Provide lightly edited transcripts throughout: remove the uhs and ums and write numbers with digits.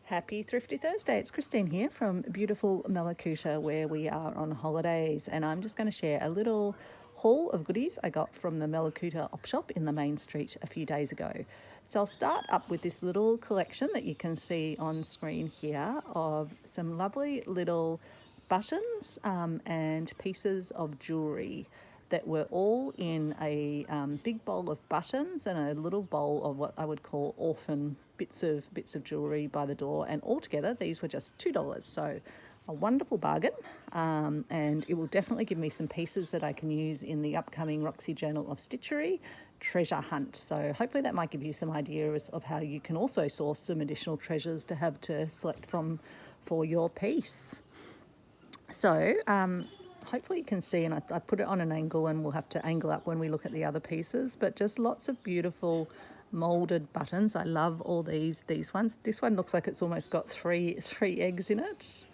Happy Thrifty Thursday. It's Christine here from beautiful Malakuta where we are on holidays, and I'm just going to share a little haul of goodies I got from the Malakuta op shop in the main street a few days ago. So I'll start up with this little collection that you can see on screen here of some lovely little buttons and pieces of jewellery that were all in a big bowl of buttons and a little bowl of what I would call orphan bits of jewellery by the door, and altogether these were just $2. So a wonderful bargain, and it will definitely give me some pieces that I can use in the upcoming Roxy Journal of Stitchery treasure hunt. So hopefully that might give you some ideas of how you can also source some additional treasures to have to select from for your piece. So hopefully you can see, and I put it on an angle, and we'll have to angle up when we look at the other pieces, but just lots of beautiful molded buttons. I love all these ones. This one looks like it's almost got three eggs in it.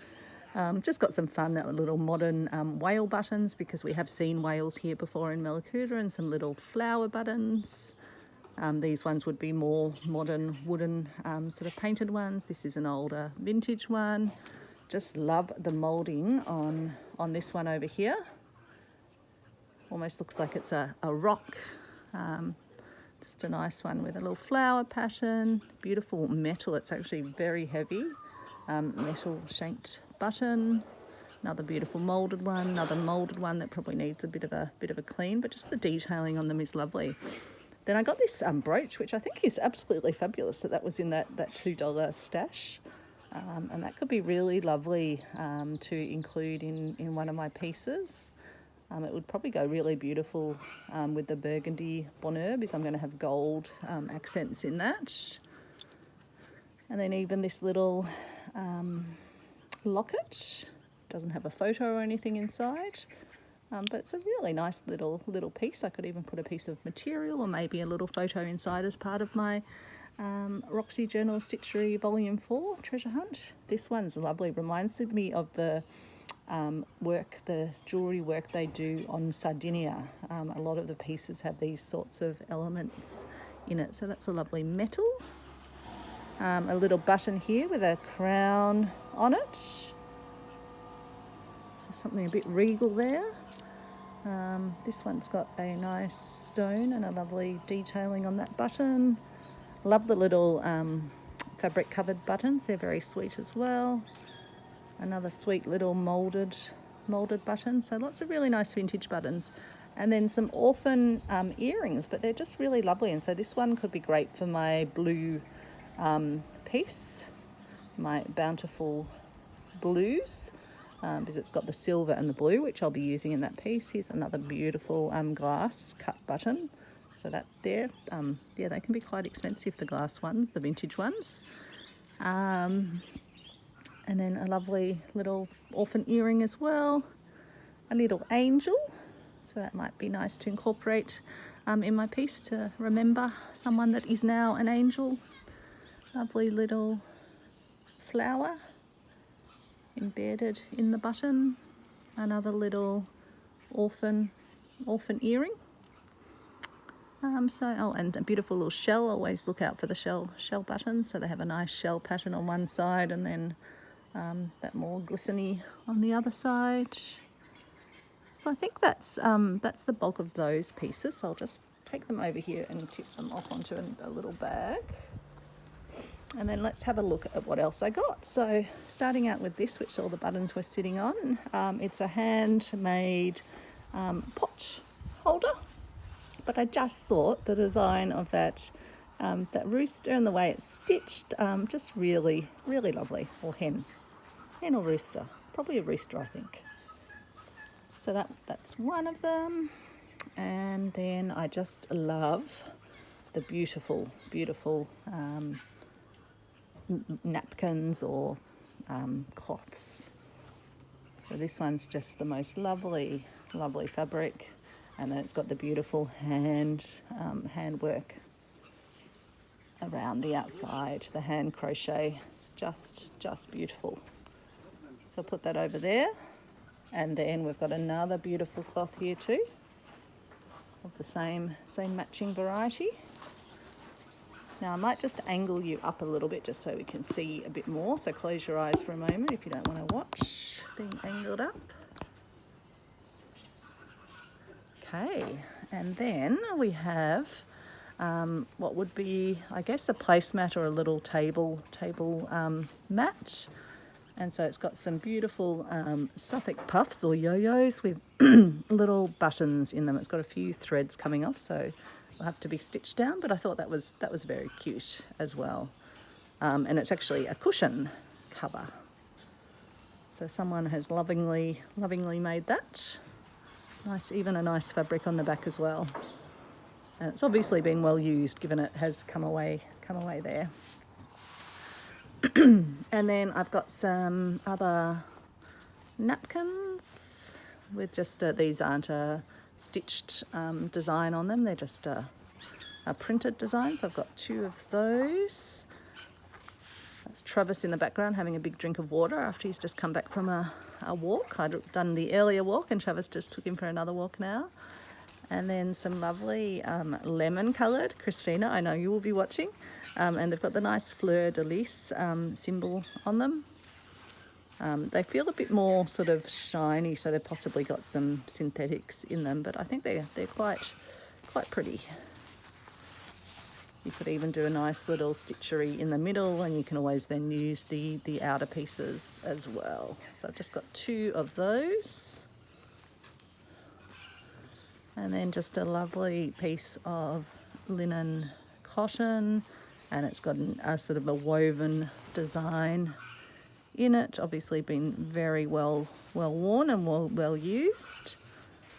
Just got some fun little modern whale buttons, because we have seen whales here before in Malakuta, and some little flower buttons. These ones would be more modern wooden sort of painted ones. This is an older vintage one. Just love the moulding on this one over here. Almost looks like it's a rock. Just a nice one with a little flower pattern. Beautiful metal. It's actually very heavy. Metal shanked button. Another beautiful moulded one. Another moulded one that probably needs a bit of a clean, but just the detailing on them is lovely. Then I got this brooch, which I think is absolutely fabulous. That was in that $2 stash. And that could be really lovely to include in one of my pieces. It would probably go really beautiful with the burgundy bonheur, because I'm going to have gold accents in that. And then even this little locket. Doesn't have a photo or anything inside, but it's a really nice little piece. I could even put a piece of material or maybe a little photo inside as part of my Roxy Journal Stitchery Volume 4 treasure hunt. This one's lovely. Reminds me of the jewellery work they do on Sardinia. A lot of the pieces have these sorts of elements in it. So that's a lovely metal. A little button here with a crown on it. So something a bit regal there. This one's got a nice stone and a lovely detailing on that button. Love the little fabric covered buttons. They're very sweet as well. Another sweet little molded button. So lots of really nice vintage buttons. And then some orphan earrings, but they're just really lovely. And so this one could be great for my blue piece, my bountiful blues, because it's got the silver and the blue, which I'll be using in that piece. Here's another beautiful glass cut button. So that there, yeah, they can be quite expensive, the glass ones, the vintage ones. And then a lovely little orphan earring as well. A little angel, so that might be nice to incorporate in my piece to remember someone that is now an angel. Lovely little flower embedded in the button. Another little orphan earring. And a beautiful little shell. Always look out for the shell buttons. So they have a nice shell pattern on one side, and then that more glistening on the other side. So I think that's the bulk of those pieces. So I'll just take them over here and tip them off onto a little bag. And then let's have a look at what else I got. So starting out with this, which all the buttons were sitting on. It's a handmade pot holder. But I just thought the design of that rooster and the way it's stitched, just really, really lovely. Or hen or rooster. Probably a rooster, I think. So that's one of them. And then I just love the beautiful napkins or cloths. So this one's just the most lovely fabric. And then it's got the beautiful hand work around the outside, the hand crochet. It's just beautiful. So I'll put that over there. And then we've got another beautiful cloth here too, of the same matching variety. Now I might just angle you up a little bit just so we can see a bit more. So close your eyes for a moment if you don't want to watch being angled up. Okay, and then we have what would be, I guess, a placemat or a little table mat. And so it's got some beautiful Suffolk puffs or yo-yos with little buttons in them. It's got a few threads coming off, so will have to be stitched down, but I thought that was very cute as well. And it's actually a cushion cover. So someone has lovingly made that. Nice, even a nice fabric on the back as well. And it's obviously been well used, given it has come away there. And then I've got some other napkins with just these aren't a stitched design on them, they're just a printed design. So I've got 2 of those. That's Travis in the background having a big drink of water after he's just come back from a walk. I'd done the earlier walk and Travis just took him for another walk now. And then some lovely lemon coloured, Christina, I know you will be watching. And they've got the nice fleur de lis symbol on them. They feel a bit more sort of shiny, so they've possibly got some synthetics in them, but I think they're quite pretty. You could even do a nice little stitchery in the middle, and you can always then use the outer pieces as well. So I've just got 2 of those. And then just a lovely piece of linen cotton, and it's got a sort of a woven design in it. Obviously been very well worn and well used,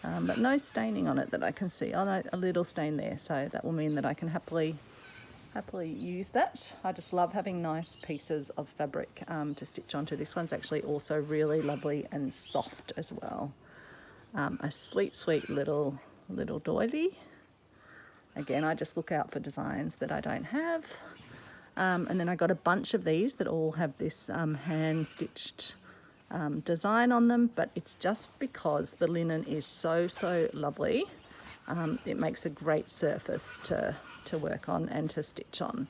but no staining on it that I can see. Oh no, a little stain there, so that will mean that I can happily use that. I just love having nice pieces of fabric to stitch onto. This one's actually also really lovely and soft as well. A sweet little doily. Again, I just look out for designs that I don't have. And then I got a bunch of these that all have this hand stitched design on them, but it's just because the linen is so lovely. It makes a great surface to work on and to stitch on.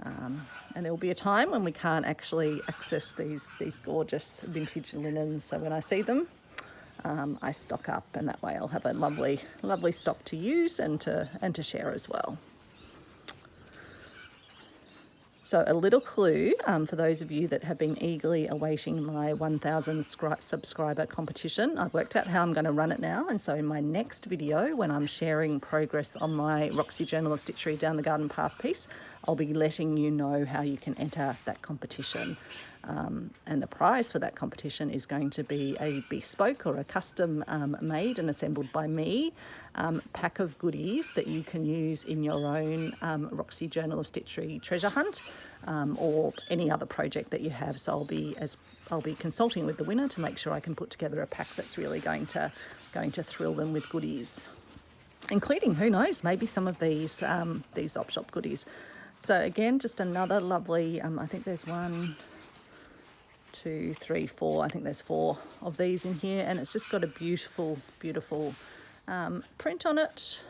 And there will be a time when we can't actually access these gorgeous vintage linens, so when I see them, I stock up, and that way I'll have a lovely stock to use and to share as well. So a little clue for those of you that have been eagerly awaiting my 1,000 subscriber competition. I've worked out how I'm going to run it now, and so in my next video, when I'm sharing progress on my Roxy Journal of Stitchery Down the Garden Path piece, I'll be letting you know how you can enter that competition. And the prize for that competition is going to be a bespoke or a custom made and assembled by me pack of goodies that you can use in your own Roxy Journal of Stitchery treasure hunt or any other project that you have. So I'll be consulting with the winner to make sure I can put together a pack that's really going to thrill them with goodies, including, who knows, maybe some of these op shop goodies. So again, just another lovely, I think there's 1, 2, 3, 4. I think there's 4 of these in here, and it's just got a beautiful print on it.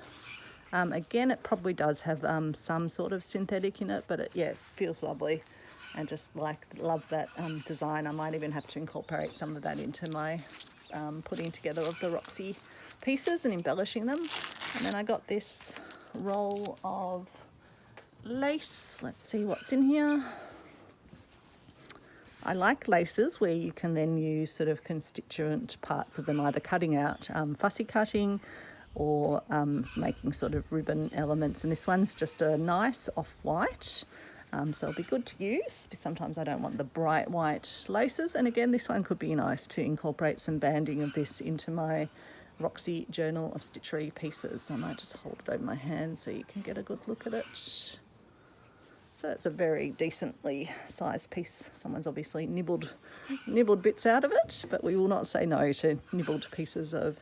Again, it probably does have some sort of synthetic in it, but it feels lovely, and just love that design. I might even have to incorporate some of that into my putting together of the Roxy pieces and embellishing them. And then I got this roll of lace. Let's see what's in here. I like laces where you can then use sort of constituent parts of them, either cutting out fussy cutting or making sort of ribbon elements. And this one's just a nice off-white, so it'll be good to use. Sometimes I don't want the bright white laces. And again, this one could be nice to incorporate some banding of this into my Roxy Journal of Stitchery pieces. I might just hold it over my hand so you can get a good look at it. So it's a very decently sized piece. Someone's obviously nibbled bits out of it, but we will not say no to nibbled pieces of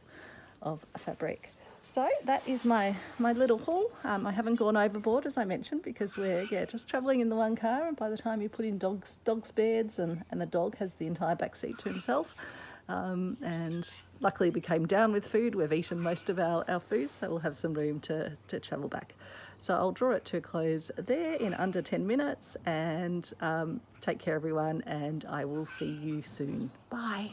fabric. So that is my little haul. I haven't gone overboard, as I mentioned, because we're just travelling in the one car, and by the time you put in dog's beds, and the dog has the entire back seat to himself, and luckily we came down with food. We've eaten most of our food, so we'll have some room to travel back. So I'll draw it to a close there in under 10 minutes, and take care everyone, and I will see you soon. Bye.